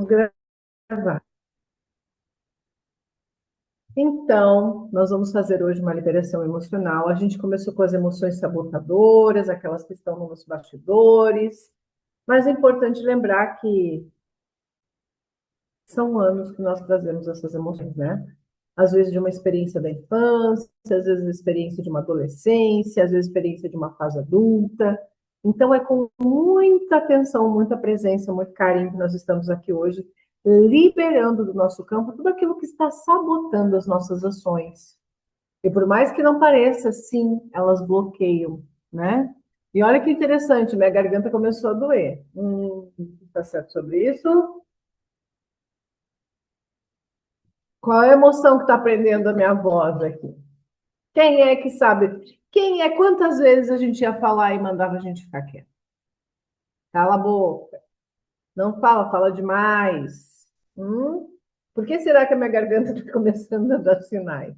gravar. Então, nós vamos fazer hoje uma liberação emocional. A gente começou com as emoções sabotadoras, aquelas que estão nos bastidores, mas é importante lembrar que são anos que nós trazemos essas emoções, né? Às vezes de uma experiência da infância, às vezes experiência de uma adolescência, às vezes experiência de uma fase adulta. Então, é com muita atenção, muita presença, muito carinho que nós estamos aqui hoje, liberando do nosso campo tudo aquilo que está sabotando as nossas ações. E por mais que não pareça, sim, elas bloqueiam, né? E olha que interessante, minha garganta começou a doer. Tá certo sobre isso? Qual é a emoção que está prendendo a minha voz aqui? Quem é que sabe? Quem é? Quantas vezes a gente ia falar e mandava a gente ficar quieto? Cala a boca. Não fala, fala demais. Por que será que a minha garganta está começando a dar sinais?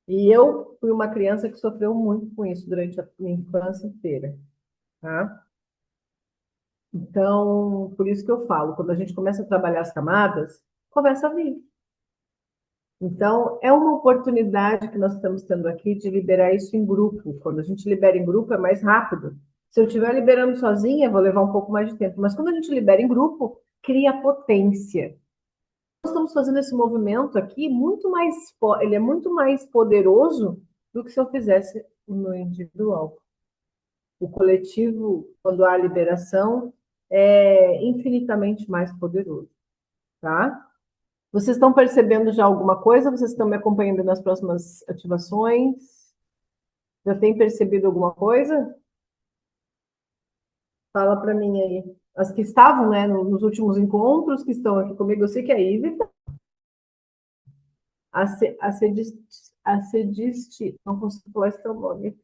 E eu fui uma criança que sofreu muito com isso durante a minha infância inteira, tá? Então, por isso que eu falo, quando a gente começa a trabalhar as camadas, começa a vir. Então, é uma oportunidade que nós estamos tendo aqui de liberar isso em grupo. Quando a gente libera em grupo, é mais rápido. Se eu estiver liberando sozinha, vou levar um pouco mais de tempo. Mas quando a gente libera em grupo, cria potência. Nós estamos fazendo esse movimento aqui muito mais, ele é muito mais poderoso do que se eu fizesse no individual. O coletivo, quando há liberação, é infinitamente mais poderoso, tá? Vocês estão percebendo já alguma coisa? Vocês estão me acompanhando nas próximas ativações? Já tem percebido alguma coisa? Fala para mim aí. As que estavam, né, nos últimos encontros, que estão aqui comigo, eu sei que a Ive, a Cediste, não consigo falar esse teu nome.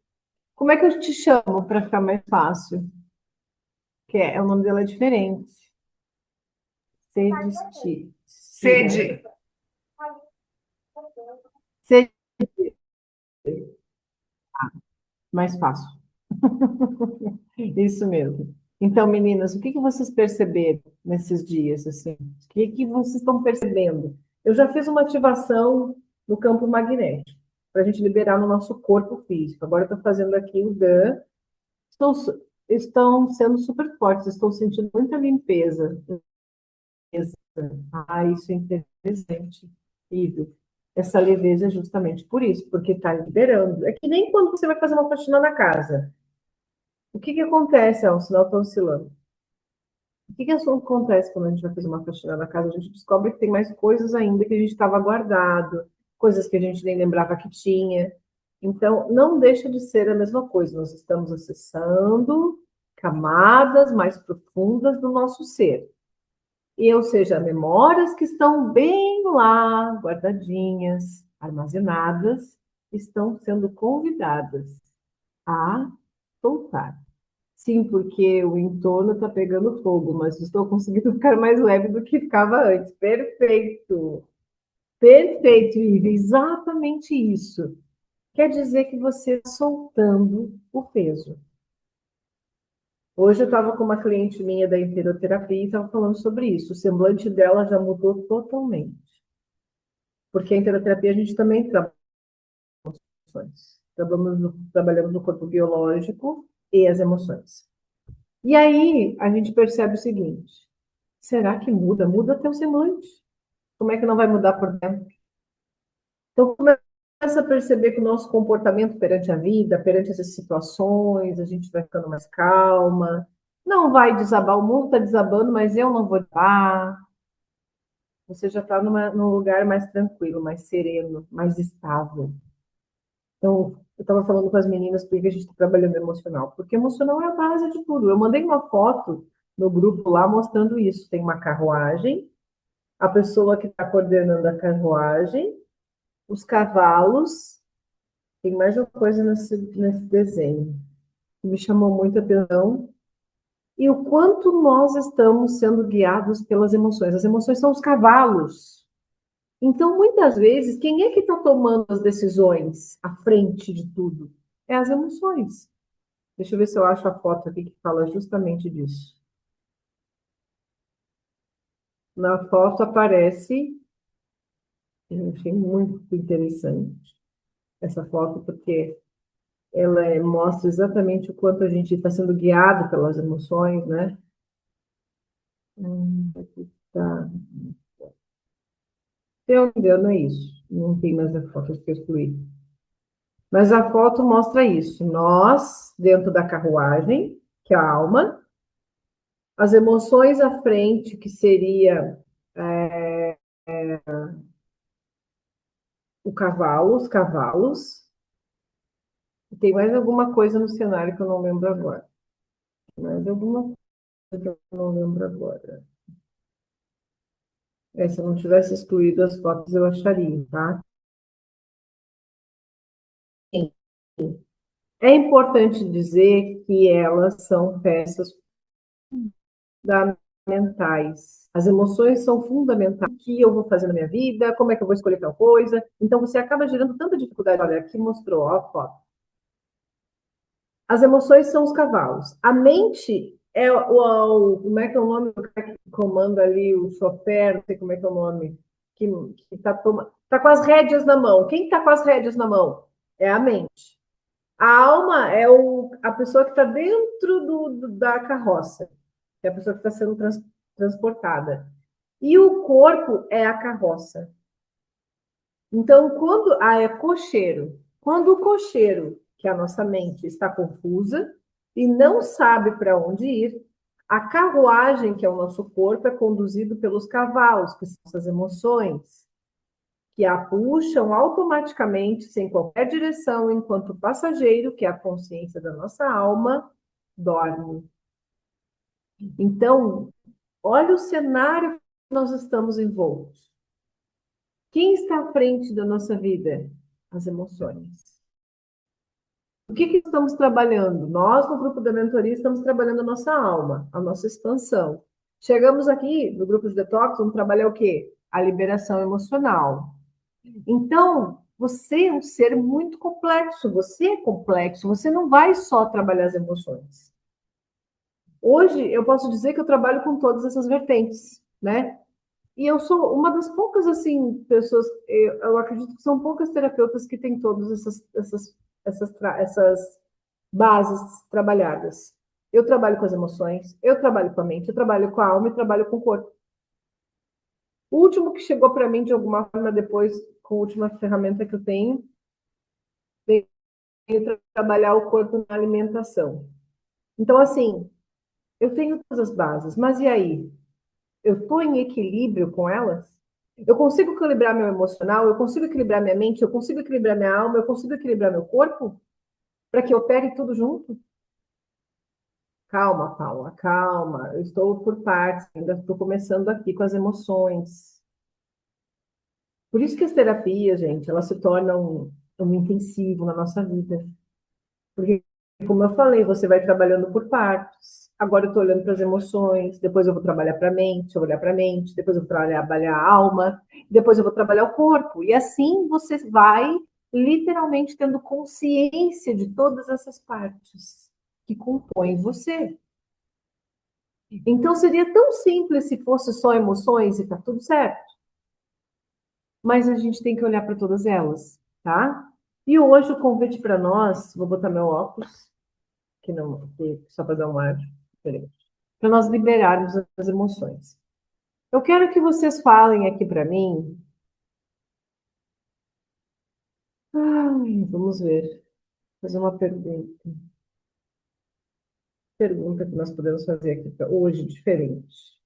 Como é que eu te chamo para ficar mais fácil? Que o nome dela é diferente. Cediste. Sede. Cediste. Mais fácil. Isso mesmo. Então, meninas, o que que vocês perceberam nesses dias, assim? O que que vocês estão percebendo? Eu já fiz uma ativação no campo magnético, para a gente liberar no nosso corpo físico. Agora eu estou fazendo aqui o DAN. Estão, estão sendo super fortes, estou sentindo muita limpeza. Ah, isso é interessante. Ivo. Essa leveza é justamente por isso, porque está liberando. É que nem quando você vai fazer uma faxina na casa. O que que acontece? O sinal está oscilando. O que que acontece quando a gente vai fazer uma faxina na casa? A gente descobre que tem mais coisas ainda que a gente estava guardado, coisas que a gente nem lembrava que tinha. Então, não deixa de ser a mesma coisa. Nós estamos acessando camadas mais profundas do nosso ser. E, ou seja, memórias que estão bem lá, guardadinhas, armazenadas, estão sendo convidadas a soltar. Sim, porque o entorno está pegando fogo, mas estou conseguindo ficar mais leve do que ficava antes. Perfeito. Perfeito, Ivi. Exatamente isso. Quer dizer que você está soltando o peso. Hoje eu estava com uma cliente minha da interoterapia e estava falando sobre isso. O semblante dela já mudou totalmente. Porque a interoterapia a gente também trabalha emoções. Trabalhamos no corpo biológico e as emoções. E aí a gente percebe o seguinte: será que muda? Muda até o semblante. Como é que não vai mudar por dentro? Então começa a perceber que o nosso comportamento perante a vida, perante essas situações, a gente vai ficando mais calma. Não vai desabar, o mundo está desabando, mas eu não vou desabar. Você já está num lugar mais tranquilo, mais sereno, mais estável. Então, eu estava falando com as meninas porque a gente está trabalhando emocional. Porque emocional é a base de tudo. Eu mandei uma foto no grupo lá mostrando isso. Tem uma carruagem, a pessoa que está coordenando a carruagem, os cavalos, tem mais uma coisa nesse desenho que me chamou muita atenção. E o quanto nós estamos sendo guiados pelas emoções. As emoções são os cavalos. Então, muitas vezes, quem é que está tomando as decisões à frente de tudo? É as emoções. Deixa eu ver se eu acho a foto aqui que fala justamente disso. Na foto aparece, eu achei muito interessante essa foto, porque ela mostra exatamente o quanto a gente está sendo guiado pelas emoções, né? Aqui tá. Se eu não me engano, é isso. Não tem mais a foto que eu excluí. Mas a foto mostra isso. Nós, dentro da carruagem, que é a alma, as emoções à frente, que seria o cavalo, os cavalos. Tem mais alguma coisa no cenário que eu não lembro agora. Mais alguma coisa que eu não lembro agora. Se eu não tivesse excluído as fotos, eu acharia, tá? Sim. É importante dizer que elas são peças fundamentais. As emoções são fundamentais. O que eu vou fazer na minha vida? Como é que eu vou escolher tal coisa? Então, você acaba gerando tanta dificuldade. Olha, aqui mostrou, ó, a foto. As emoções são os cavalos. A mente é como é que é o nome do cara que comanda ali, o chofer, não sei como é que é o nome, que tá com as rédeas na mão. Quem está com as rédeas na mão? É a mente. A alma é a pessoa que está dentro da carroça, que é a pessoa que está sendo transportada. E o corpo é a carroça. Então, é cocheiro. Quando o cocheiro, que é a nossa mente, está confusa e não sabe para onde ir, a carruagem, que é o nosso corpo, é conduzido pelos cavalos, que são essas emoções, que a puxam automaticamente, sem qualquer direção, enquanto o passageiro, que é a consciência da nossa alma, dorme. Então, olha o cenário que nós estamos envoltos. Quem está à frente da nossa vida? As emoções. O que estamos trabalhando? Nós, no grupo da mentoria, estamos trabalhando a nossa alma, a nossa expansão. Chegamos aqui, no grupo de detox, vamos trabalhar o quê? A liberação emocional. Então, você é um ser muito complexo, você é complexo, você não vai só trabalhar as emoções. Hoje, eu posso dizer que eu trabalho com todas essas vertentes, né? E eu sou uma das poucas, assim, pessoas, eu acredito que são poucas terapeutas que têm todas essas bases trabalhadas. Eu trabalho com as emoções, eu trabalho com a mente, eu trabalho com a alma e trabalho com o corpo. O último que chegou para mim, de alguma forma, depois, com a última ferramenta que eu tenho, é trabalhar o corpo na alimentação. Então, assim, eu tenho todas as bases, mas e aí? Eu estou em equilíbrio com elas? Eu consigo equilibrar meu emocional? Eu consigo equilibrar minha mente? Eu consigo equilibrar minha alma? Eu consigo equilibrar meu corpo? Para que opere tudo junto? Calma, Paula, calma. Eu estou por partes, ainda estou começando aqui com as emoções. Por isso que as terapias, gente, elas se tornam um intensivo na nossa vida. Porque, como eu falei, você vai trabalhando por partes. Agora eu estou olhando para as emoções, depois eu vou trabalhar para a mente, eu vou olhar para a mente, depois eu vou trabalhar a alma, depois eu vou trabalhar o corpo. E assim você vai literalmente tendo consciência de todas essas partes que compõem você. Então seria tão simples se fosse só emoções e tá tudo certo. Mas a gente tem que olhar para todas elas, tá? E hoje o convite para nós, vou botar meu óculos, que não, só para dar um ar diferente, para nós liberarmos as emoções. Eu quero que vocês falem aqui para mim. Vamos ver, fazer uma pergunta. Pergunta que nós podemos fazer aqui hoje, diferente.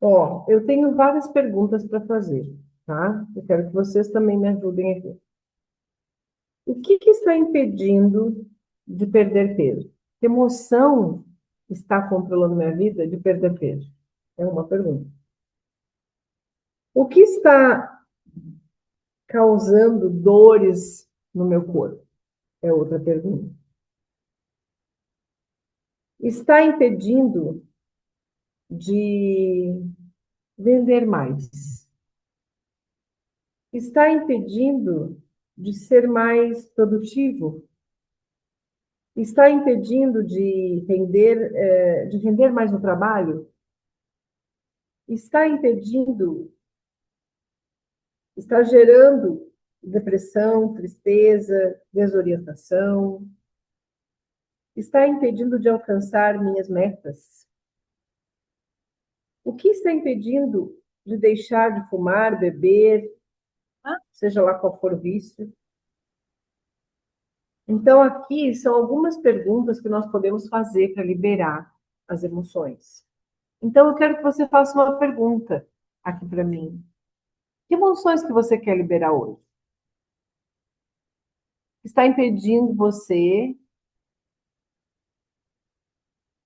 Ó, eu tenho várias perguntas para fazer, tá? Eu quero que vocês também me ajudem aqui. O que está impedindo de perder peso? Que emoção está controlando minha vida de perder peso? É uma pergunta. O que está causando dores no meu corpo? É outra pergunta. Está impedindo de vender mais? Está impedindo de ser mais produtivo? Está impedindo de render mais no trabalho? Está impedindo, está gerando depressão, tristeza, desorientação? Está impedindo de alcançar minhas metas? O que está impedindo de deixar de fumar, beber, seja lá qual for o vício? Então, aqui são algumas perguntas que nós podemos fazer para liberar as emoções. Então, eu quero que você faça uma pergunta aqui para mim. Que emoções que você quer liberar hoje? Está impedindo você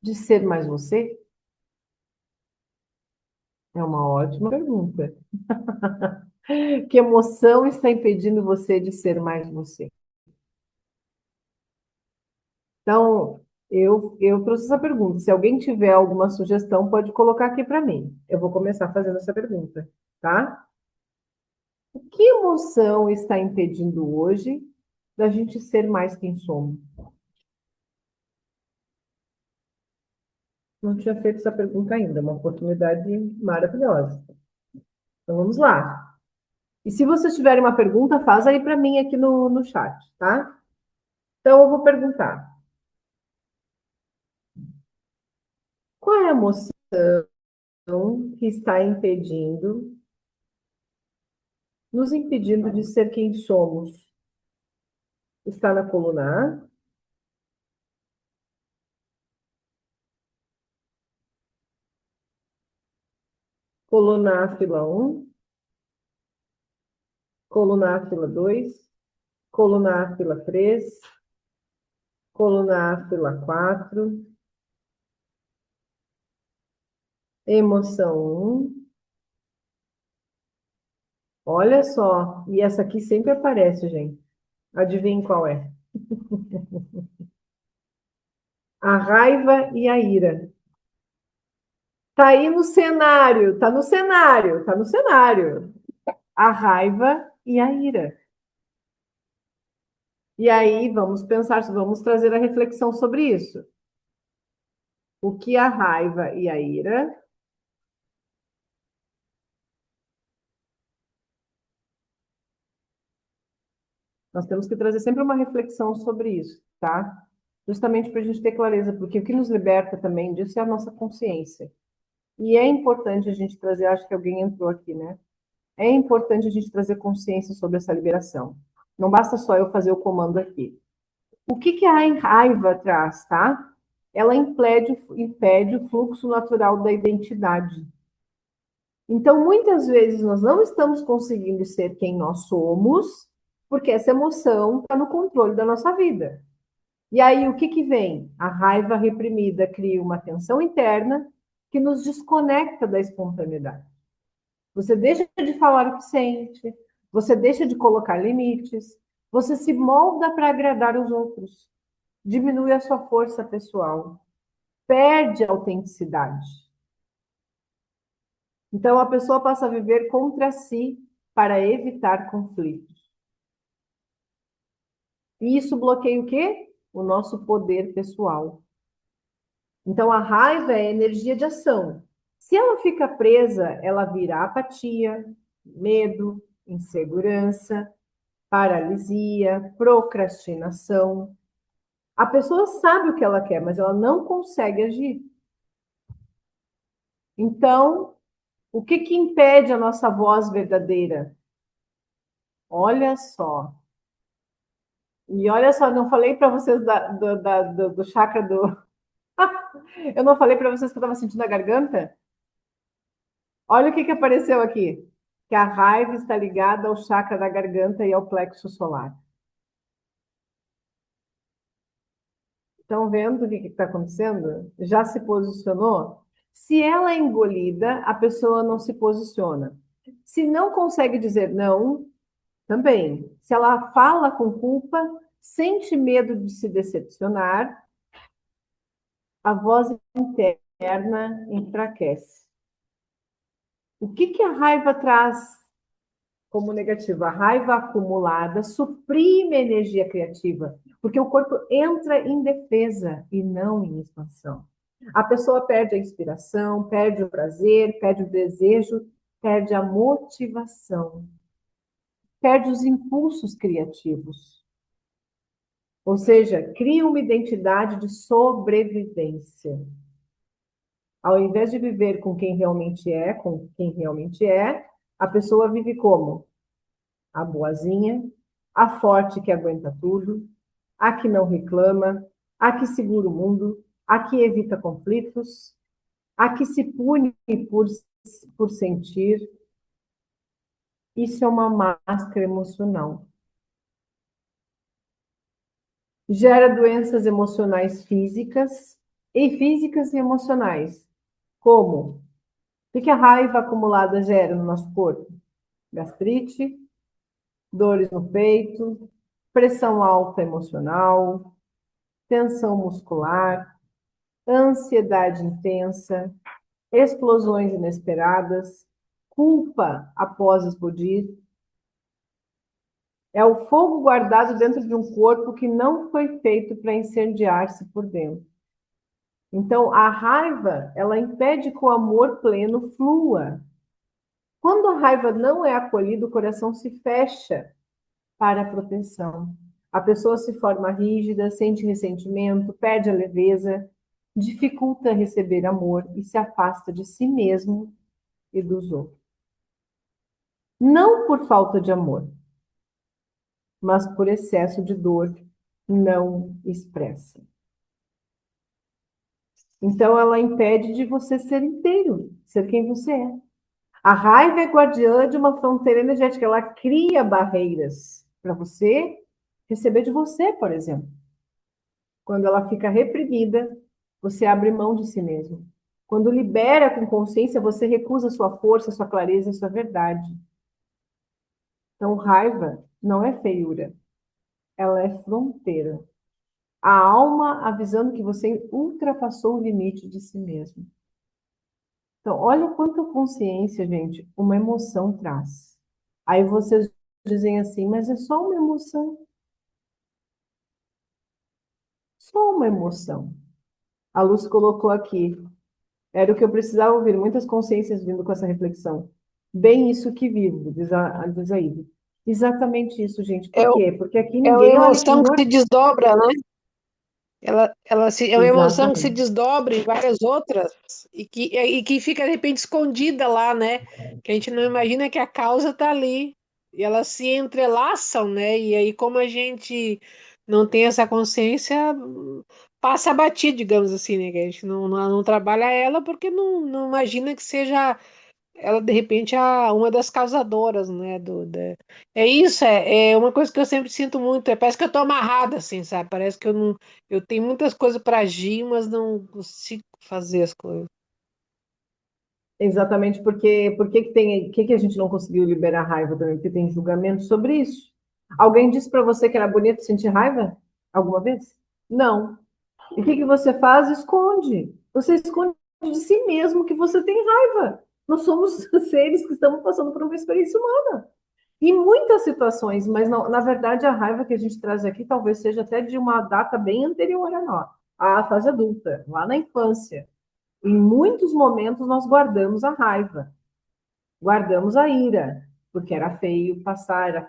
de ser mais você? É uma ótima pergunta. Que emoção está impedindo você de ser mais você? Então, eu trouxe essa pergunta. Se alguém tiver alguma sugestão, pode colocar aqui para mim. Eu vou começar fazendo essa pergunta, tá? Que emoção está impedindo hoje da gente ser mais quem somos? Não tinha feito essa pergunta ainda, uma oportunidade maravilhosa. Então vamos lá. E se vocês tiverem uma pergunta, faz aí para mim aqui no chat, tá? Então eu vou perguntar: qual é a emoção que está nos impedindo de ser quem somos? Está na coluna A, coluna A, fila 1, coluna A, fila 2, coluna A, fila 3, coluna A, fila 4, emoção 1. Olha só, e essa aqui sempre aparece, gente. Adivinha qual é? A raiva e a ira. Tá aí no cenário, tá no cenário, tá no cenário. A raiva e a ira. E aí vamos pensar, vamos trazer a reflexão sobre isso. O que a raiva e a ira? Nós temos que trazer sempre uma reflexão sobre isso, tá? Justamente para a gente ter clareza, porque o que nos liberta também disso é a nossa consciência. E é importante a gente trazer, acho que alguém entrou aqui, né? É importante a gente trazer consciência sobre essa liberação. Não basta só eu fazer o comando aqui. O que que a raiva traz, tá? Ela impede o fluxo natural da identidade. Então, muitas vezes nós não estamos conseguindo ser quem nós somos, porque essa emoção está no controle da nossa vida. E aí, o que que vem? A raiva reprimida cria uma tensão interna que nos desconecta da espontaneidade. Você deixa de falar o que sente, você deixa de colocar limites, você se molda para agradar os outros, diminui a sua força pessoal, perde a autenticidade. Então a pessoa passa a viver contra si para evitar conflitos. E isso bloqueia o quê? O nosso poder pessoal. Então a raiva é energia de ação. Se ela fica presa, ela vira apatia, medo, insegurança, paralisia, procrastinação. A pessoa sabe o que ela quer, mas ela não consegue agir. Então, o que que impede a nossa voz verdadeira? Olha só. E olha só, não falei para vocês do chakra do. Eu não falei para vocês que eu estava sentindo a garganta? Olha o que que apareceu aqui. Que a raiva está ligada ao chakra da garganta e ao plexo solar. Estão vendo o que está acontecendo? Já se posicionou? Se ela é engolida, a pessoa não se posiciona. Se não consegue dizer não, também. Se ela fala com culpa, sente medo de se decepcionar, a voz interna governa enfraquece. O que a raiva traz como negativo? A raiva acumulada suprime a energia criativa, porque o corpo entra em defesa e não em expansão. A pessoa perde a inspiração, perde o prazer, perde o desejo, perde a motivação, perde os impulsos criativos. Ou seja, cria uma identidade de sobrevivência. Ao invés de viver com quem realmente é, a pessoa vive como? A boazinha, a forte que aguenta tudo, a que não reclama, a que segura o mundo, a que evita conflitos, a que se pune por sentir. Isso é uma máscara emocional. Gera doenças emocionais físicas e emocionais. Como? O que a raiva acumulada gera no nosso corpo? Gastrite, dores no peito, pressão alta emocional, tensão muscular, ansiedade intensa, explosões inesperadas, culpa após explodir. É o fogo guardado dentro de um corpo que não foi feito para incendiar-se por dentro. Então, a raiva, ela impede que o amor pleno flua. Quando a raiva não é acolhida, o coração se fecha para a proteção. A pessoa se forma rígida, sente ressentimento, perde a leveza, dificulta receber amor e se afasta de si mesmo e dos outros. Não por falta de amor, mas por excesso de dor não expressa. Então, ela impede de você ser inteiro, ser quem você é. A raiva é guardiã de uma fronteira energética, ela cria barreiras para você receber de você, por exemplo. Quando ela fica reprimida, você abre mão de si mesmo. Quando libera com consciência, você recusa sua força, sua clareza e sua verdade. Então, raiva não é feiura, ela é fronteira. A alma avisando que você ultrapassou o limite de si mesmo. Então, olha quanta consciência, gente, uma emoção traz. Aí vocês dizem assim, mas é só uma emoção. Só uma emoção. A Luz colocou aqui. Era o que eu precisava ouvir. Muitas consciências vindo com essa reflexão. Bem isso que vivo, diz a Ivy. Exatamente isso, gente. É, Por quê? Porque aqui é uma ninguém olha para o emoção que se norte. desdobra, né? É uma emoção que se Exatamente. desdobra em várias outras e que fica de repente escondida lá, né? Que a gente não imagina que a causa está ali. E elas se entrelaçam, né? E aí, como a gente não tem essa consciência, passa a batir, digamos assim, né? Que a gente não trabalha ela porque não imagina que seja ela de repente é uma das causadoras, né, é isso, é uma coisa que eu sempre sinto muito, parece que eu tô amarrada, assim, sabe, parece que eu tenho muitas coisas para agir, mas não consigo fazer as coisas. Exatamente porque que a gente não conseguiu liberar raiva também? Porque tem julgamento sobre isso. Alguém disse para você que era bonito sentir raiva alguma vez? Não. E o que você faz? Esconde. Você esconde de si mesmo que você tem raiva. Nós somos seres que estamos passando por uma experiência humana. Em muitas situações, mas não, na verdade a raiva que a gente traz aqui talvez seja até de uma data bem anterior a nós, à fase adulta, lá na infância. Em muitos momentos nós guardamos a raiva, guardamos a ira, porque era feio passar, era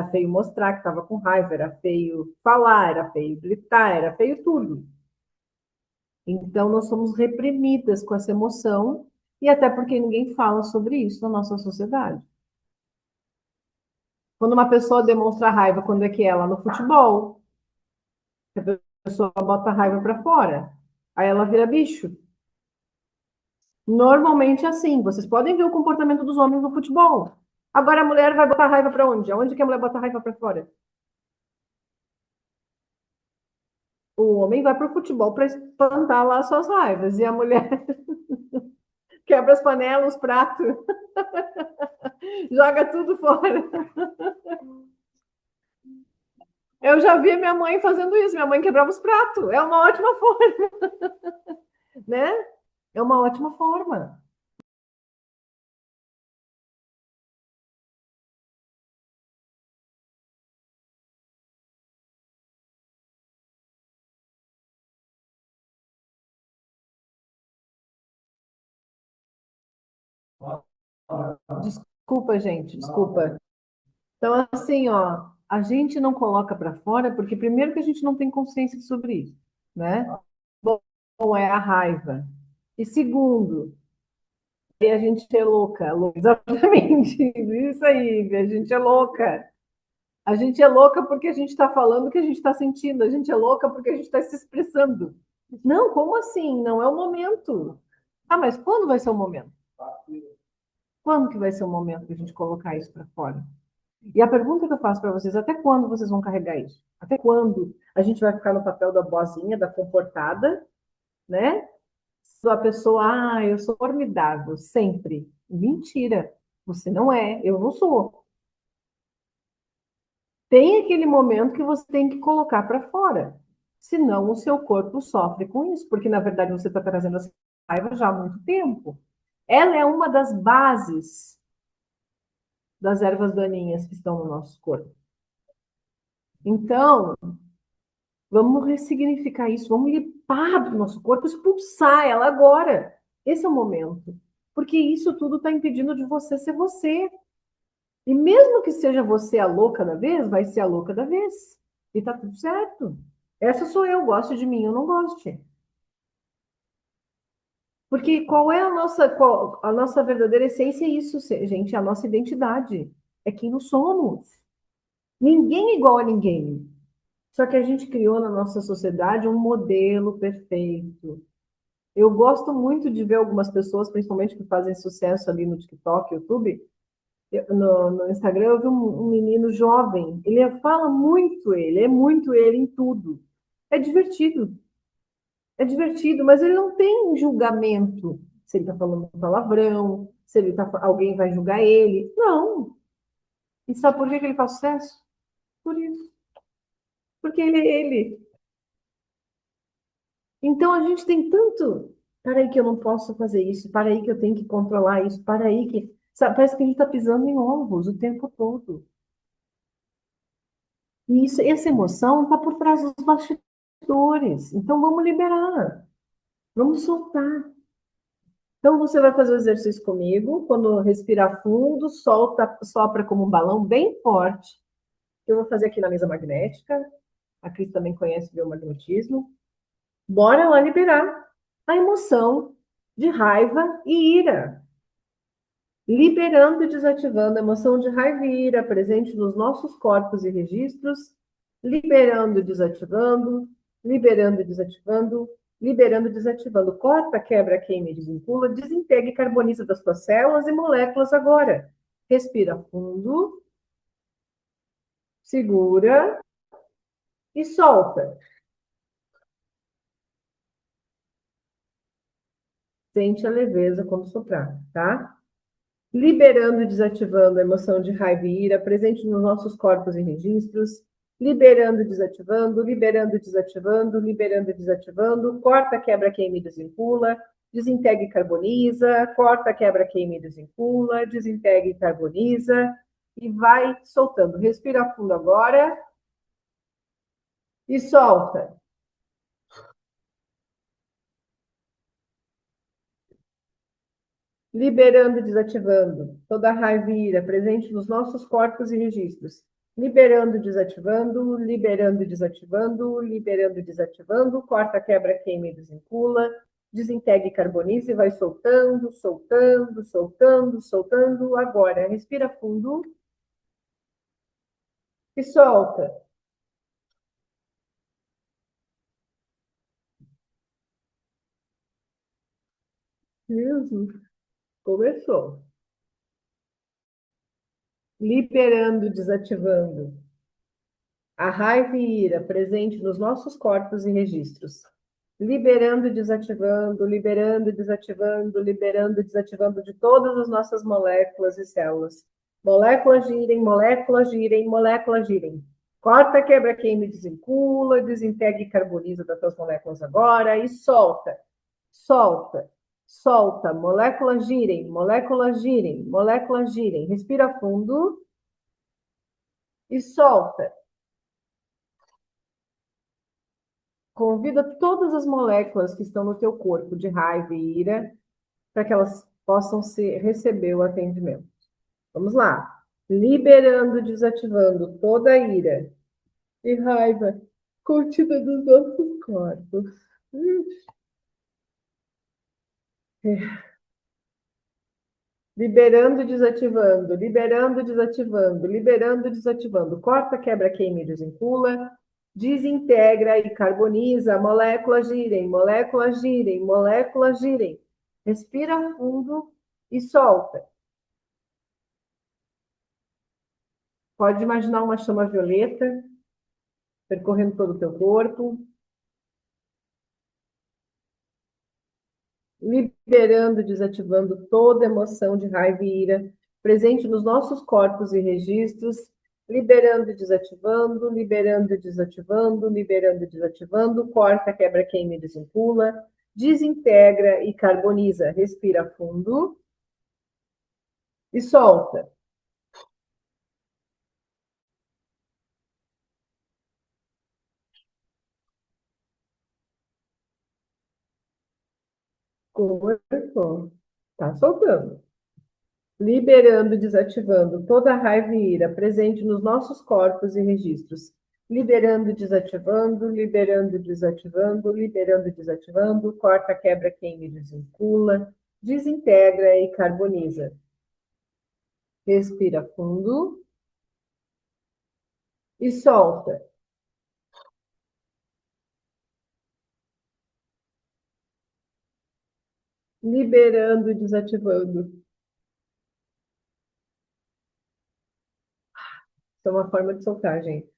feio mostrar que estava com raiva, era feio falar, era feio gritar, era feio tudo. Então, nós somos reprimidas com essa emoção, e até porque ninguém fala sobre isso na nossa sociedade. Quando uma pessoa demonstra raiva, quando é que é? Lá no futebol, a pessoa bota a raiva para fora, aí ela vira bicho. Normalmente é assim, vocês podem ver o comportamento dos homens no futebol. Agora a mulher vai botar raiva para onde? Aonde que a mulher bota raiva para fora? O homem vai para o futebol para espantar lá suas raivas, e a mulher quebra as panelas, os pratos, joga tudo fora. Eu já vi minha mãe fazendo isso. Minha mãe quebrava os pratos. É uma ótima forma. né? É uma ótima forma. Desculpa, gente, desculpa. Então, assim, ó, a gente não coloca para fora porque, primeiro, que a gente não tem consciência sobre isso, né? Bom, é a raiva. E segundo, a gente é louca, exatamente, isso aí, a gente é louca. A gente é louca porque a gente está falando o que a gente está sentindo, a gente é louca porque a gente está se expressando. Não, como assim? Não é o momento. Ah, mas quando vai ser o momento? Quando que vai ser o momento de a gente colocar isso para fora? E a pergunta que eu faço para vocês, até quando vocês vão carregar isso? Até quando a gente vai ficar no papel da boazinha, da comportada, né? A pessoa, eu sou formidável, sempre. Mentira. Você não é, eu não sou. Tem aquele momento que você tem que colocar para fora. Senão o seu corpo sofre com isso, porque na verdade você está trazendo essa raiva já há muito tempo. Ela é uma das bases das ervas daninhas que estão no nosso corpo. Então, vamos ressignificar isso, vamos limpar do nosso corpo, expulsar ela agora. Esse é o momento. Porque isso tudo está impedindo de você ser você. E mesmo que seja você a louca da vez, vai ser a louca da vez. E tá tudo certo. Essa sou eu, gosto de mim, eu não goste. Porque qual é a nossa verdadeira essência? É isso, gente, é a nossa identidade. É quem nós somos. Ninguém é igual a ninguém. Só que a gente criou na nossa sociedade um modelo perfeito. Eu gosto muito de ver algumas pessoas, principalmente que fazem sucesso ali no TikTok, YouTube, no Instagram, eu vi um menino jovem. Ele fala muito ele, é muito ele em tudo. É divertido, é divertido, mas ele não tem julgamento. Se ele está falando palavrão, se ele tá, alguém vai julgar ele. Não. E sabe por que ele faz sucesso? Por isso. Porque ele é ele. Então a gente tem tanto. Para aí que eu não posso fazer isso, para aí que eu tenho que controlar isso, para aí que. Sabe, parece que a gente está pisando em ovos o tempo todo. E isso, essa emoção está por trás dos bastidores. Então vamos liberar, vamos soltar. Então você vai fazer o exercício comigo. Quando respirar fundo, solta, sopra como um balão bem forte. Eu vou fazer aqui na mesa magnética. A Cris também conhece o biomagnetismo. Bora lá liberar a emoção de raiva e ira. Liberando e desativando a emoção de raiva e ira presente nos nossos corpos e registros, liberando e desativando, liberando e desativando, liberando e desativando. Corta, quebra, queima e desvincula, desintegra e carboniza das suas células e moléculas agora. Respira fundo, segura e solta. Sente a leveza quando soprar, tá? Liberando e desativando a emoção de raiva e ira presente nos nossos corpos e registros, liberando e desativando, liberando e desativando, liberando e desativando, corta, quebra, queima e desvincula, desintegra e carboniza, corta, quebra, queima e desvincula, desintegra e carboniza, e vai soltando. Respira fundo agora e solta. Liberando e desativando toda a raiva e ira presente nos nossos corpos e registros. Liberando e desativando, liberando e desativando, liberando e desativando, corta, quebra, queima e desvincula, desintegra e carboniza e vai soltando, soltando, soltando, soltando. Agora, respira fundo e solta. Isso, começou. Liberando, desativando a raiva e ira presente nos nossos corpos e registros. Liberando e desativando, liberando e desativando, liberando e desativando de todas as nossas moléculas e células. Moléculas girem, moléculas girem, moléculas girem. Corta, quebra, queima e desvincula, desintegra e carboniza das tuas moléculas agora e solta. solta, solta, moléculas girem, moléculas girem, moléculas girem. Respira fundo e solta. Convida todas as moléculas que estão no teu corpo de raiva e ira para que elas possam receber o atendimento. Vamos lá. Liberando, desativando toda a ira e raiva contida dos nossos corpos. Liberando, desativando, liberando, desativando, liberando, desativando. Corta, quebra, queima e desvincula. Desintegra e carboniza. Moléculas girem, moléculas girem, moléculas girem. Respira fundo e solta. Pode imaginar uma chama violeta percorrendo todo o teu corpo. Liberando, desativando toda emoção de raiva e ira presente nos nossos corpos e registros, liberando, desativando, liberando, desativando, liberando, desativando, corta, quebra, queima e desvincula, desintegra e carboniza. Respira fundo e solta. Corpo, tá soltando. Liberando, desativando toda a raiva e ira presente nos nossos corpos e registros. Liberando, desativando, liberando, desativando, liberando, desativando, corta, quebra, queima e desvincula, desintegra e carboniza. Respira fundo e solta. Liberando, desativando. Isso é uma forma de soltar, gente.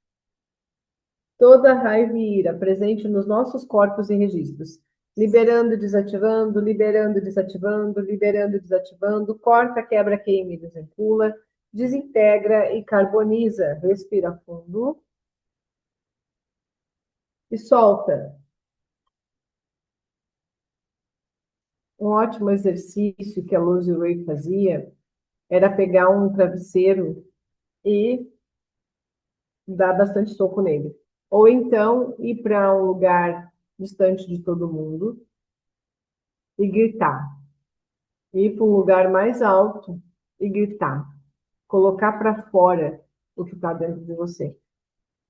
Toda raiva e ira presente nos nossos corpos e registros. Liberando, desativando, liberando, desativando, liberando, desativando, corta, quebra, queima e desvincula, desintegra e carboniza. Respira fundo e solta. Um ótimo exercício que a Lucy Ray fazia era pegar um travesseiro e dar bastante soco nele. Ou então ir para um lugar distante de todo mundo e gritar. Ir para um lugar mais alto e gritar. Colocar para fora o que está dentro de você.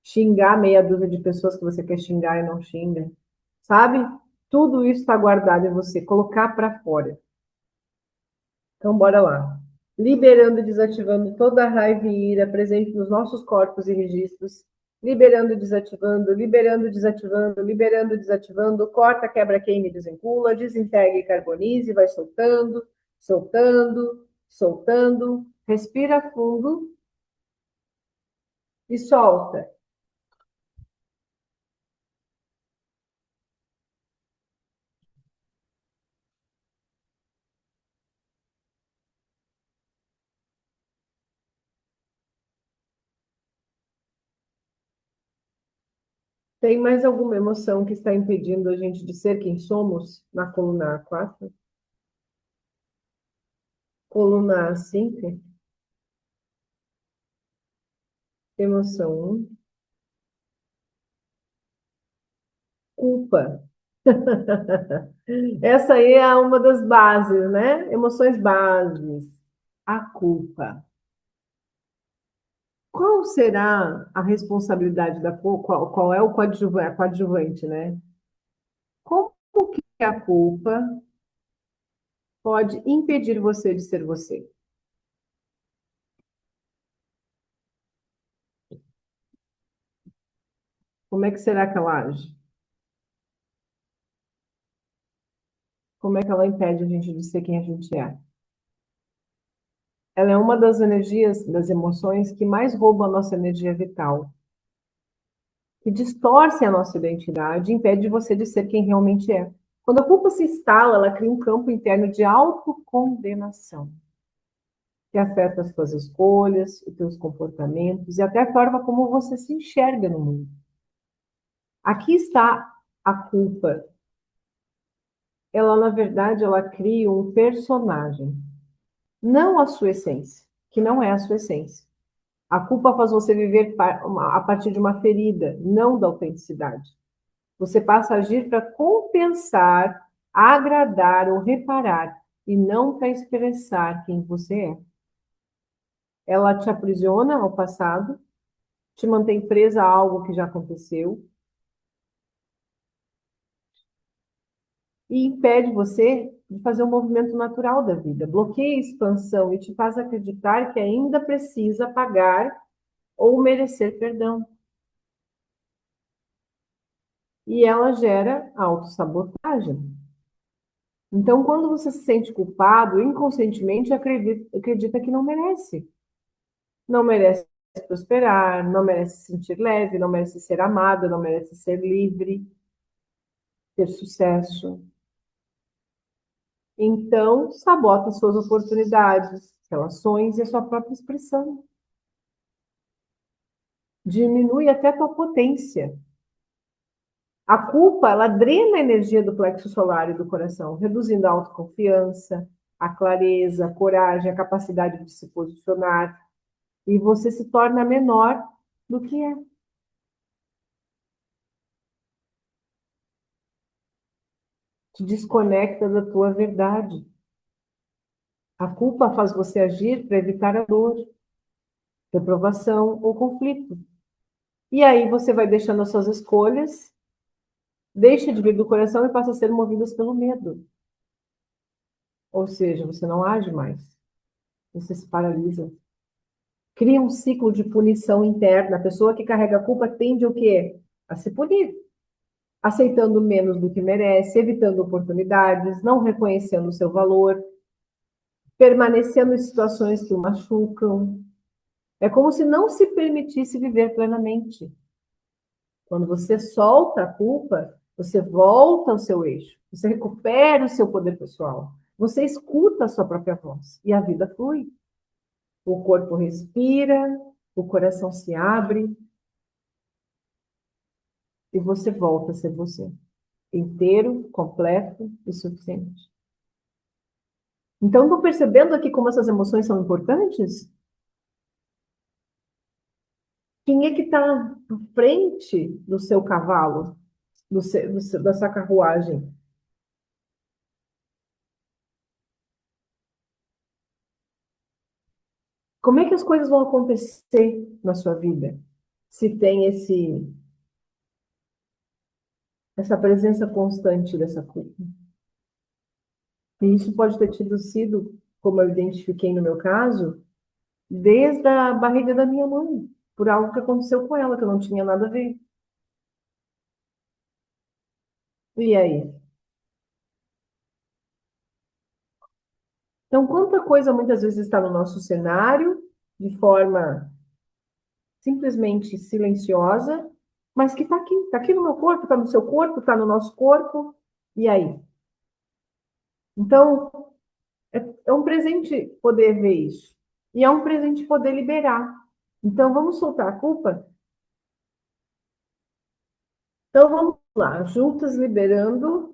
Xingar meia dúzia de pessoas que você quer xingar e não xinga. Sabe? Tudo isso está guardado em você. Colocar para fora. Então, bora lá. Liberando e desativando toda a raiva e ira presente nos nossos corpos e registros. Liberando e desativando, liberando e desativando, liberando e desativando. Corta, quebra, queima e desvincula. Desintegra e carbonize. Vai soltando, soltando, soltando. Respira fundo e solta. Tem mais alguma emoção que está impedindo a gente de ser quem somos na coluna A4? Coluna A5? Emoção 1. Culpa. Essa aí é uma das bases, né? Emoções bases. A culpa. Qual será a responsabilidade da culpa? Qual é o coadjuvante, né? Como que a culpa pode impedir você de ser você? Como é que será que ela age? Como é que ela impede a gente de ser quem a gente é? Ela é uma das energias, das emoções que mais rouba a nossa energia vital, que distorce a nossa identidade e impede você de ser quem realmente é. Quando a culpa se instala, ela cria um campo interno de autocondenação, que afeta as suas escolhas, os seus comportamentos e até a forma como você se enxerga no mundo. Aqui está a culpa ela, na verdade, ela cria um personagem, não a sua essência, que não é a sua essência. A culpa faz você viver a partir de uma ferida, não da autenticidade. Você passa a agir para compensar, agradar ou reparar, e não para expressar quem você é. Ela te aprisiona ao passado, te mantém presa a algo que já aconteceu e impede você de fazer um movimento natural da vida. Bloqueia a expansão e te faz acreditar que ainda precisa pagar ou merecer perdão. E ela gera autossabotagem. Então, quando você se sente culpado, inconscientemente acredita que não merece. Não merece prosperar, não merece se sentir leve, não merece ser amado, não merece ser livre, ter sucesso. Então, sabota suas oportunidades, relações e a sua própria expressão. Diminui até a tua potência. A culpa, ela drena a energia do plexo solar e do coração, reduzindo a autoconfiança, a clareza, a coragem, a capacidade de se posicionar. E você se torna menor do que é. Te desconecta da tua verdade. A culpa faz você agir para evitar a dor, reprovação ou conflito. E aí você vai deixando as suas escolhas, deixa de vir do coração e passa a ser movidas pelo medo. Ou seja, você não age mais, você se paralisa. Cria um ciclo de punição interna. A pessoa que carrega a culpa tende o quê? A se punir, aceitando menos do que merece, evitando oportunidades, não reconhecendo o seu valor, permanecendo em situações que o machucam. É como se não se permitisse viver plenamente. Quando você solta a culpa, você volta ao seu eixo, você recupera o seu poder pessoal, você escuta a sua própria voz e a vida flui. O corpo respira, o coração se abre e você volta a ser você, inteiro, completo e suficiente. Então, estou percebendo aqui como essas emoções são importantes? Quem é que está à frente do seu cavalo, da sua carruagem? Como é que as coisas vão acontecer na sua vida? Se tem essa presença constante dessa culpa. E isso pode ter sido, como eu identifiquei no meu caso, desde a barriga da minha mãe, por algo que aconteceu com ela, que eu não tinha nada a ver. E aí? Então, quanta coisa muitas vezes está no nosso cenário, de forma simplesmente silenciosa, mas que está aqui no meu corpo, está no seu corpo, está no nosso corpo. E aí? Então, é um presente poder ver isso. E é um presente poder liberar. Então, vamos soltar a culpa? Então, vamos lá, juntas liberando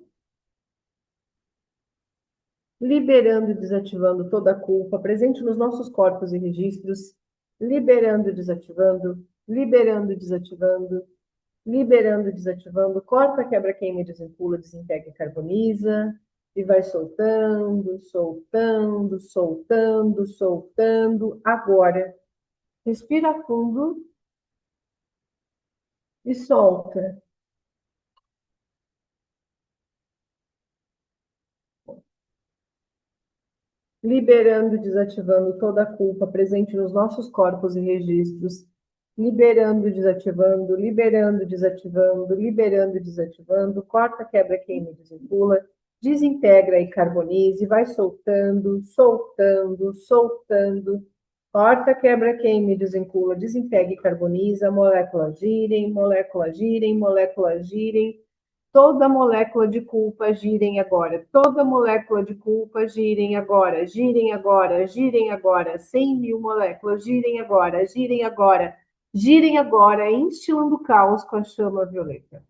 e desativando toda a culpa presente nos nossos corpos e registros, liberando e desativando, liberando e desativando, liberando e desativando, corta, quebra, queima, desvincula, desintegra e carboniza, e vai soltando, soltando, soltando, soltando. Agora, respira fundo e solta. Liberando e desativando toda a culpa presente nos nossos corpos e registros, liberando e desativando, liberando e desativando, liberando e desativando, corta, quebra, queima e desvincula, desintegra e carbonize, vai soltando, soltando, soltando, corta, quebra, queima e desvincula, desintegra e carboniza, moléculas girem, moléculas girem, moléculas girem, toda molécula de culpa girem agora. Toda molécula de culpa girem agora. Girem agora. Girem agora. 100 mil moléculas girem agora. Girem agora. Girem agora, instilando caos com a chama violeta.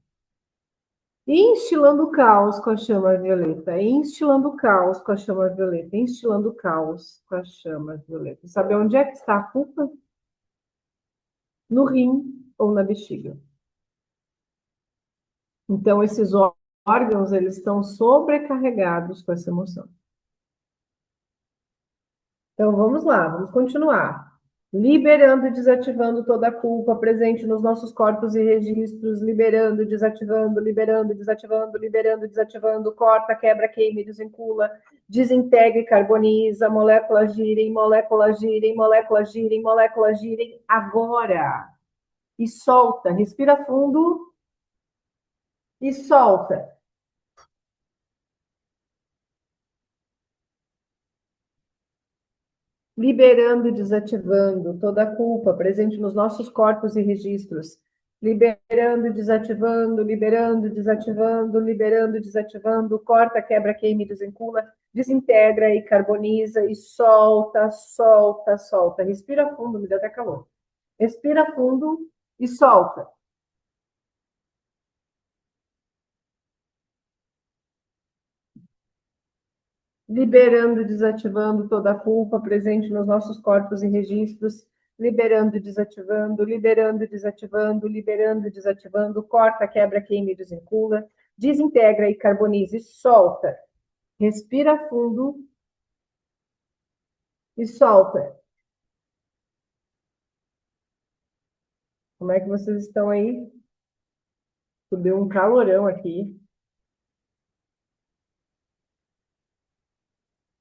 instilando o caos com a chama violeta, instilando o caos com a chama violeta, instilando o caos com a chama violeta. Sabe onde é que está a culpa? No rim ou na bexiga. Então, esses órgãos, eles estão sobrecarregados com essa emoção. Então, vamos lá, vamos continuar. Liberando e desativando toda a culpa presente nos nossos corpos e registros, liberando, desativando, liberando, desativando, liberando, desativando, corta, quebra, queima e desvincula, desintegra e carboniza, moléculas girem, moléculas girem, moléculas girem, moléculas girem, agora. E solta, respira fundo e solta. Liberando e desativando toda a culpa presente nos nossos corpos e registros, liberando e desativando, liberando e desativando, liberando e desativando, corta, quebra, queima e desvincula, desintegra e carboniza e solta, solta, solta. Respira fundo, me dá até calor. Respira fundo e solta. Liberando e desativando toda a culpa presente nos nossos corpos e registros, liberando e desativando, liberando e desativando, liberando e desativando, corta, quebra, queima e desvincula, desintegra e carboniza e solta. Respira fundo e solta. Como é que vocês estão aí? Subiu um calorão aqui.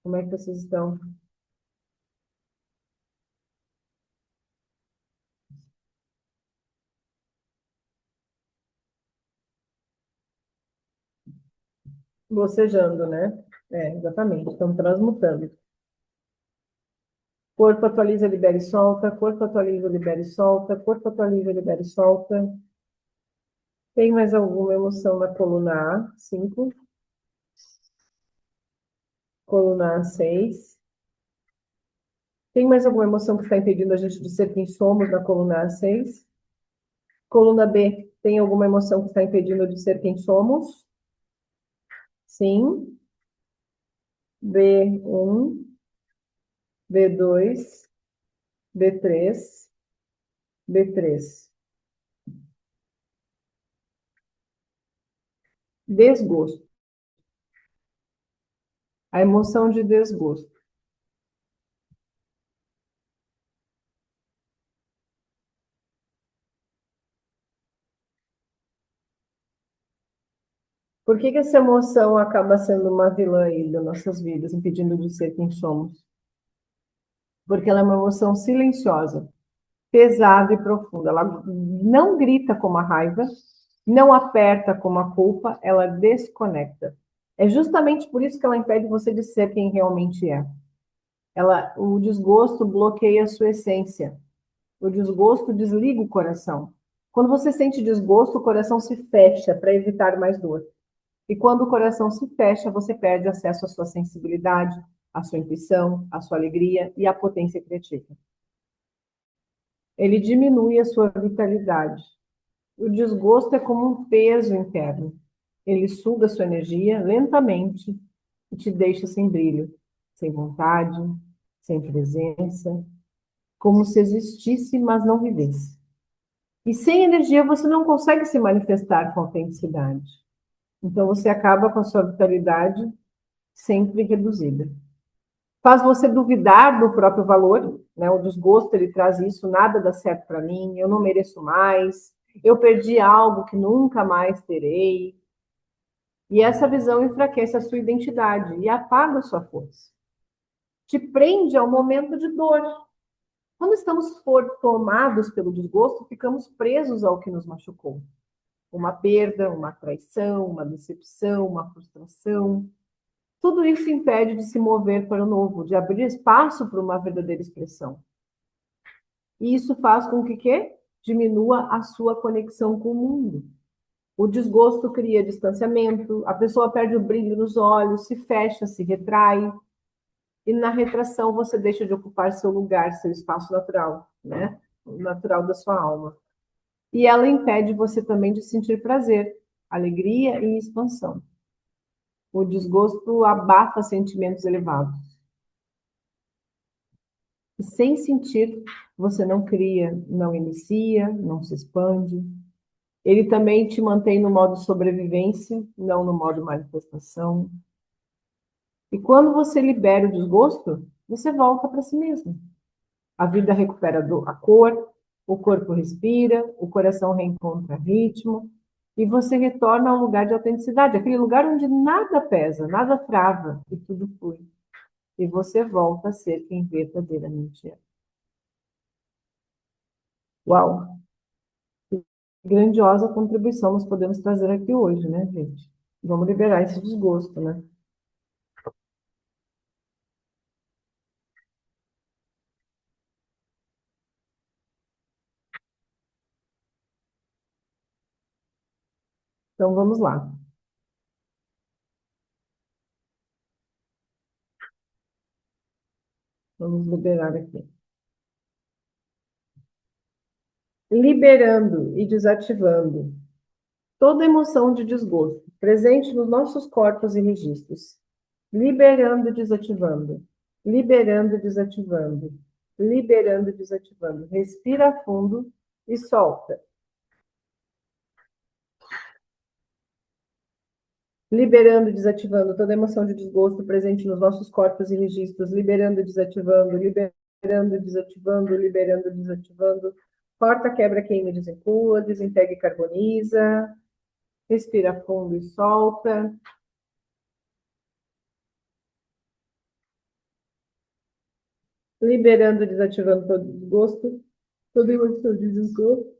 Como é que vocês estão? Bocejando, né? É, exatamente. Estão transmutando. Corpo atualiza, libera e solta. Corpo atualiza, libera e solta. Corpo atualiza, libera e solta. Tem mais alguma emoção na coluna A? 5. Coluna A, 6. Tem mais alguma emoção que está impedindo a gente de ser quem somos na coluna A, 6? Coluna B, tem alguma emoção que está impedindo de ser quem somos? Sim. B1, B2, B3, B3. Desgosto. A emoção de desgosto. Por que essa emoção acaba sendo uma vilã aí das nossas vidas, impedindo de ser quem somos? Porque ela é uma emoção silenciosa, pesada e profunda. Ela não grita como a raiva, não aperta como a culpa, ela desconecta. É justamente por isso que ela impede você de ser quem realmente é. O desgosto bloqueia a sua essência. O desgosto desliga o coração. Quando você sente desgosto, o coração se fecha para evitar mais dor. E quando o coração se fecha, você perde acesso à sua sensibilidade, à sua intuição, à sua alegria e à potência criativa. Ele diminui a sua vitalidade. O desgosto é como um peso interno. Ele suga sua energia lentamente e te deixa sem brilho, sem vontade, sem presença, como se existisse, mas não vivesse. E sem energia você não consegue se manifestar com autenticidade. Então você acaba com a sua vitalidade sempre reduzida. Faz você duvidar do próprio valor, né? O desgosto ele traz isso, nada dá certo para mim, eu não mereço mais, eu perdi algo que nunca mais terei. E essa visão enfraquece a sua identidade e apaga a sua força. Te prende ao momento de dor. Quando estamos tomados pelo desgosto, ficamos presos ao que nos machucou. Uma perda, uma traição, uma decepção, uma frustração. Tudo isso impede de se mover para o novo, de abrir espaço para uma verdadeira expressão. E isso faz com que diminua a sua conexão com o mundo. O desgosto cria distanciamento, a pessoa perde o brilho nos olhos, se fecha, se retrai. E na retração você deixa de ocupar seu lugar, seu espaço natural, né? O natural da sua alma. E ela impede você também de sentir prazer, alegria e expansão. O desgosto abafa sentimentos elevados. E sem sentir, você não cria, não inicia, não se expande. Ele também te mantém no modo sobrevivência, não no modo manifestação. E quando você libera o desgosto, você volta para si mesmo. A vida recupera a cor, o corpo respira, o coração reencontra ritmo, e você retorna ao lugar de autenticidade, aquele lugar onde nada pesa, nada trava e tudo flui. E você volta a ser quem verdadeiramente é. Uau! Que grandiosa contribuição nós podemos trazer aqui hoje, né, gente? Vamos liberar esse desgosto, né? Então vamos lá. Vamos liberar aqui. Liberando e desativando toda emoção de desgosto presente nos nossos corpos e registros. Liberando e desativando. Liberando e desativando. Liberando e desativando. Respira fundo e solta. Liberando e desativando toda emoção de desgosto presente nos nossos corpos e registros. Liberando e desativando. Liberando e desativando. Liberando e desativando. Corta, quebra, queima e desvincula. Desintegra e carboniza. Respira fundo e solta. Liberando e desativando todo desgosto, toda emoção de desgosto,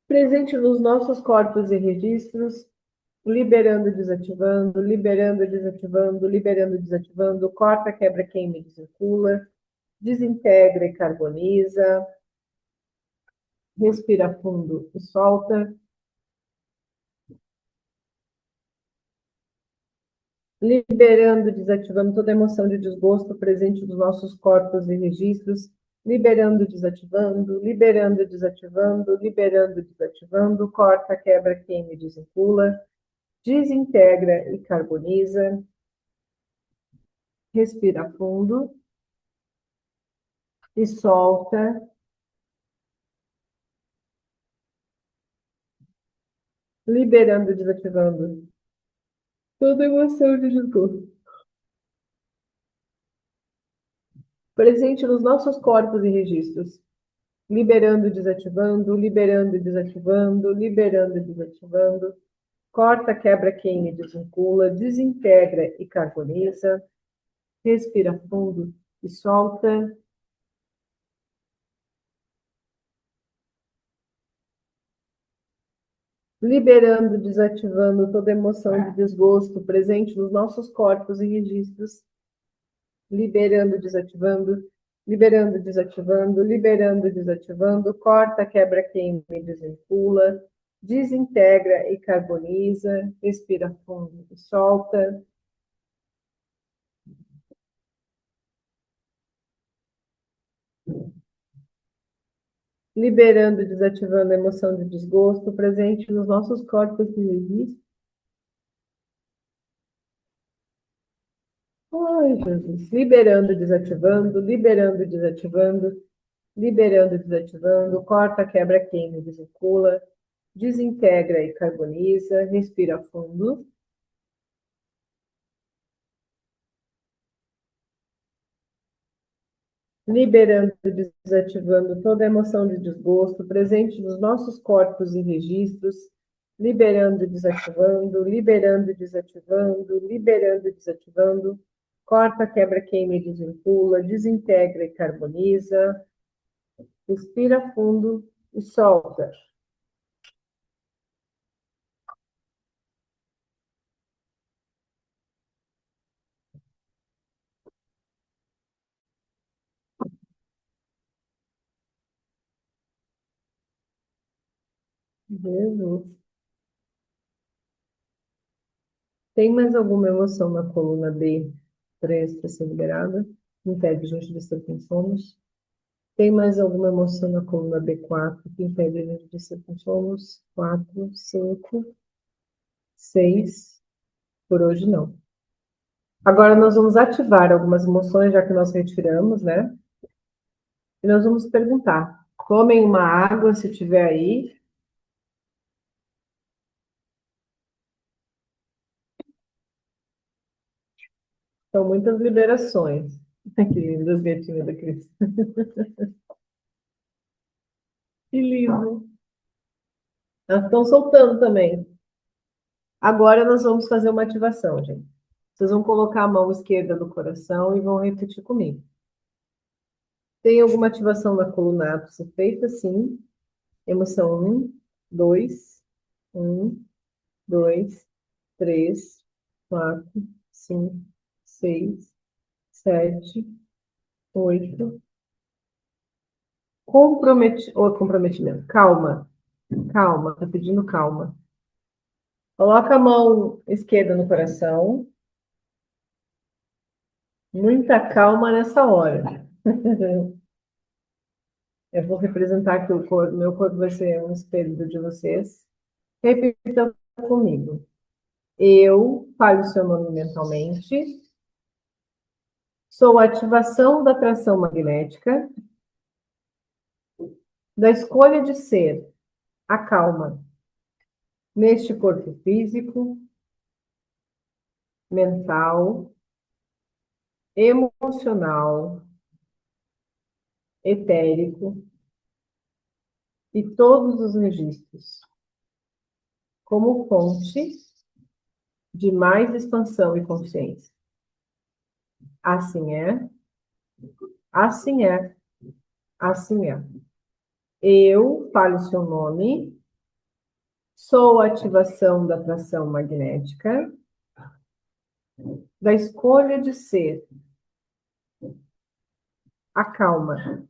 presente nos nossos corpos e registros, liberando e desativando, liberando e desativando, liberando e desativando, corta, quebra, queima e desvincula, desintegra e carboniza, respira fundo e solta, liberando e desativando toda emoção de desgosto presente nos nossos corpos e registros, liberando e desativando, liberando e desativando, liberando e desativando, corta, quebra, queima e desvincula, desintegra e carboniza, respira fundo e solta, liberando e desativando toda emoção de desgosto presente nos nossos corpos e registros, liberando e desativando, liberando e desativando, liberando e desativando, corta, quebra, queima e desvincula, desintegra e carboniza, respira fundo e solta, liberando, desativando toda emoção de desgosto presente nos nossos corpos e registros, liberando, desativando, liberando, desativando, liberando, desativando, corta, quebra, queima e desvincula, desintegra e carboniza, respira fundo e solta, liberando e desativando a emoção de desgosto presente nos nossos corpos e registros. Ai, Jesus. Liberando e desativando, liberando e desativando, liberando e desativando, corta, quebra, queima e desvincula, desintegra e carboniza, respira fundo. Liberando e desativando toda emoção de desgosto presente nos nossos corpos e registros, liberando e desativando, liberando e desativando, liberando e desativando, corta, quebra, queima e desvincula, desintegra e carboniza, respira fundo e solta. Jesus. Tem mais alguma emoção na coluna B3 para ser liberada? Impede a gente de ser quem somos? Tem mais alguma emoção na coluna B4 que impede a gente de ser quem somos? 4, 5, 6. Por hoje não. Agora nós vamos ativar algumas emoções, já que nós retiramos, né? E nós vamos perguntar. Tomem uma água, se tiver aí. São muitas liberações. Que lindas, gatinhas da Cris. Que lindo. Elas estão soltando também. Agora nós vamos fazer uma ativação, gente. Vocês vão colocar a mão esquerda no coração e vão repetir comigo. Tem alguma ativação na coluna ápice feita? Sim. Emoção 1, 2, 1, 2, 3, 4, 5, 6, 7, 8. Comprometimento. Calma, calma, tô pedindo calma. Coloca a mão esquerda no coração. Muita calma nessa hora. Eu vou representar que meu corpo vai ser um espelho de vocês. Repita comigo. Eu, fale o seu nome mentalmente, sou a ativação da atração magnética, da escolha de ser a calma neste corpo físico, mental, emocional, etérico e todos os registros, como fonte de mais expansão e consciência. Assim é, assim é, assim é. Eu, fale o seu nome, sou a ativação da atração magnética, da escolha de ser a calma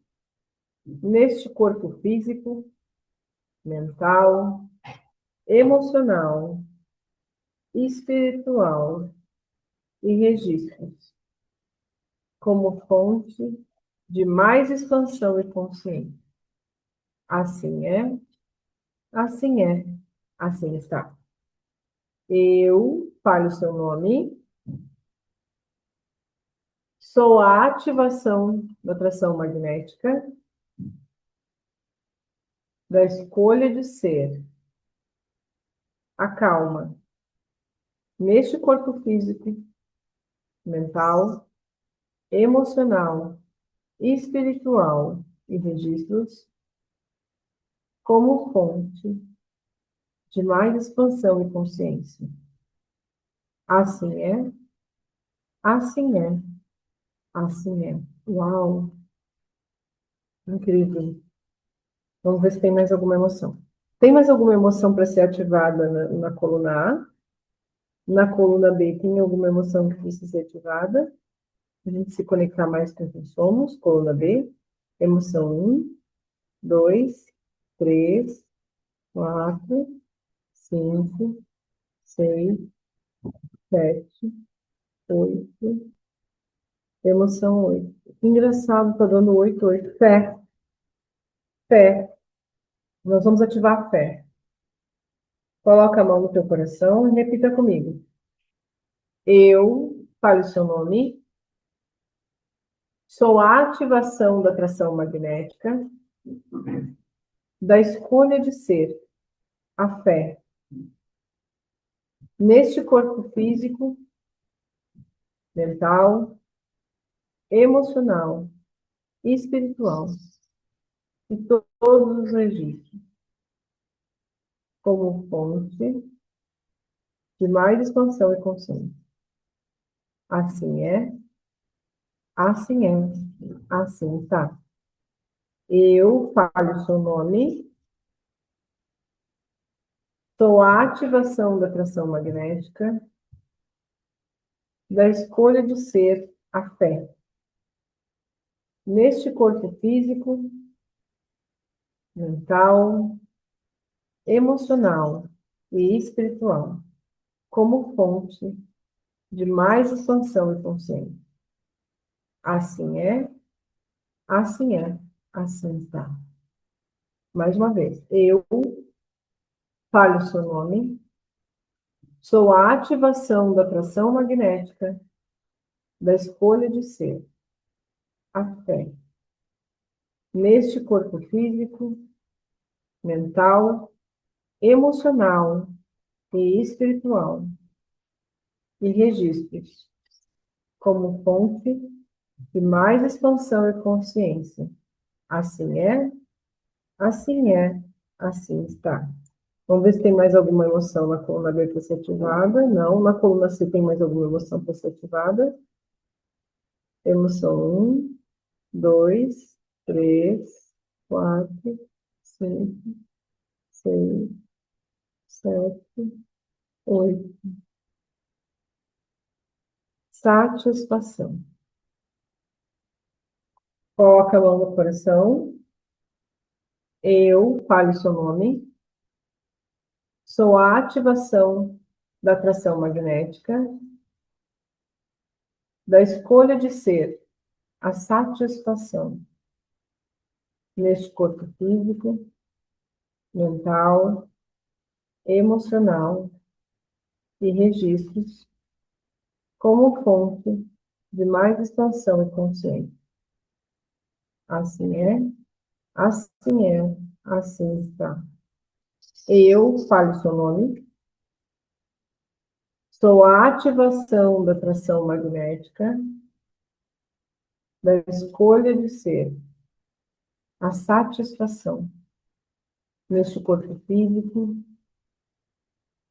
neste corpo físico, mental, emocional, espiritual e registros, como fonte de mais expansão e consciência. Assim é, assim é, assim está. Eu, fale o seu nome, sou a ativação da atração magnética, da escolha de ser a calma neste corpo físico, mental, emocional, espiritual e registros, como fonte de mais expansão e consciência. Assim é, assim é, assim é. Uau! Incrível. Vamos ver se tem mais alguma emoção. Tem mais alguma emoção para ser ativada na coluna A? Na coluna B, tem alguma emoção que precisa ser ativada? A gente se conectar mais com quem somos. Coluna B. Emoção 1, 2, 3, 4, 5, 6, 7, 8. Emoção 8. Engraçado, tá dando 8, 8. Fé. Fé. Nós vamos ativar a fé. Coloca a mão no teu coração e repita comigo. Eu, fale o seu nome, sou a ativação da atração magnética, da escolha de ser a fé neste corpo físico, mental, emocional e espiritual, e todos os registros, como fonte de mais expansão e consciência. Assim é, assim é, assim está. Eu, falo o seu nome, sou a ativação da atração magnética, da escolha de ser a fé neste corpo físico, mental, emocional e espiritual, como fonte de mais expansão e consciência. Assim é, assim é, assim está. Mais uma vez, eu falo o seu nome, sou a ativação da atração magnética da escolha de ser, a fé, neste corpo físico, mental, emocional e espiritual, e registros como fonte de mais expansão e consciência. Assim é, assim é, assim está. Vamos ver se tem mais alguma emoção na coluna B para ser ativada. Não. Na coluna C tem mais alguma emoção para ser ativada. Emoção 1, 2, 3, 4, 5, 6, 7, 8. Satisfação. Coloca a mão no coração. Eu, fale seu nome. Sou a ativação da atração magnética, da escolha de ser, a satisfação neste corpo físico, mental, emocional e registros como fonte de mais expansão e consciência. Assim é, assim é, assim está. Eu, fale seu nome, sou a ativação da atração magnética, da escolha de ser, a satisfação neste corpo físico,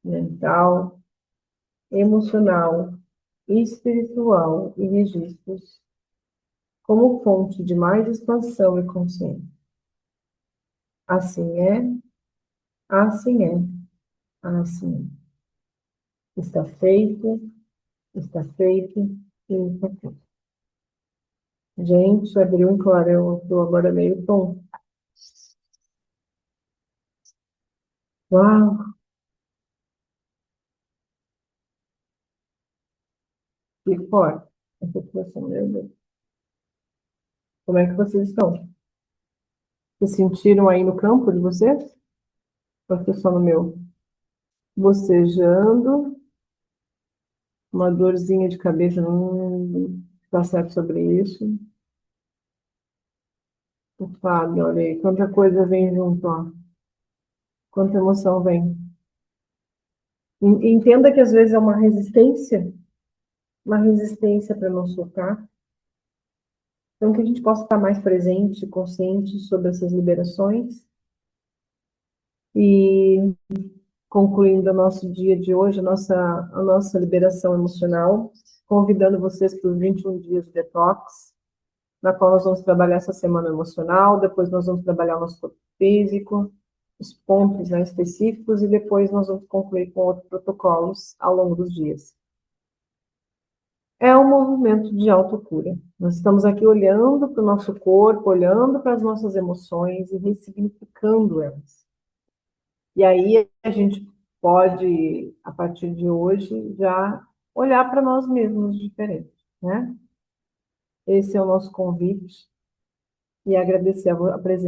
mental, emocional, espiritual e registros como fonte de mais expansão e consciência. Assim é, assim é, assim é. Está feito e está feito. Gente, abriu um clarão, eu estou agora meio tom. Uau, que forte. Essa situação, meu Deus. Como é que vocês estão? Se sentiram aí no campo de vocês? Ou foi só no meu? Bocejando, uma dorzinha de cabeça, não está certo sobre isso. O Fábio, olha aí, quanta coisa vem junto, ó. Quanta emoção vem. Entenda que às vezes é uma resistência para não soltar. Então, que a gente possa estar mais presente, consciente sobre essas liberações. E concluindo o nosso dia de hoje, a nossa liberação emocional, convidando vocês para os 21 dias de detox, na qual nós vamos trabalhar essa semana emocional, depois nós vamos trabalhar o nosso corpo físico, os pontos, né, específicos, e depois nós vamos concluir com outros protocolos ao longo dos dias. É um movimento de autocura. Nós estamos aqui olhando para o nosso corpo, olhando para as nossas emoções e ressignificando elas. E aí a gente pode, a partir de hoje, já olhar para nós mesmos diferente, né? Esse é o nosso convite e agradecer a presença.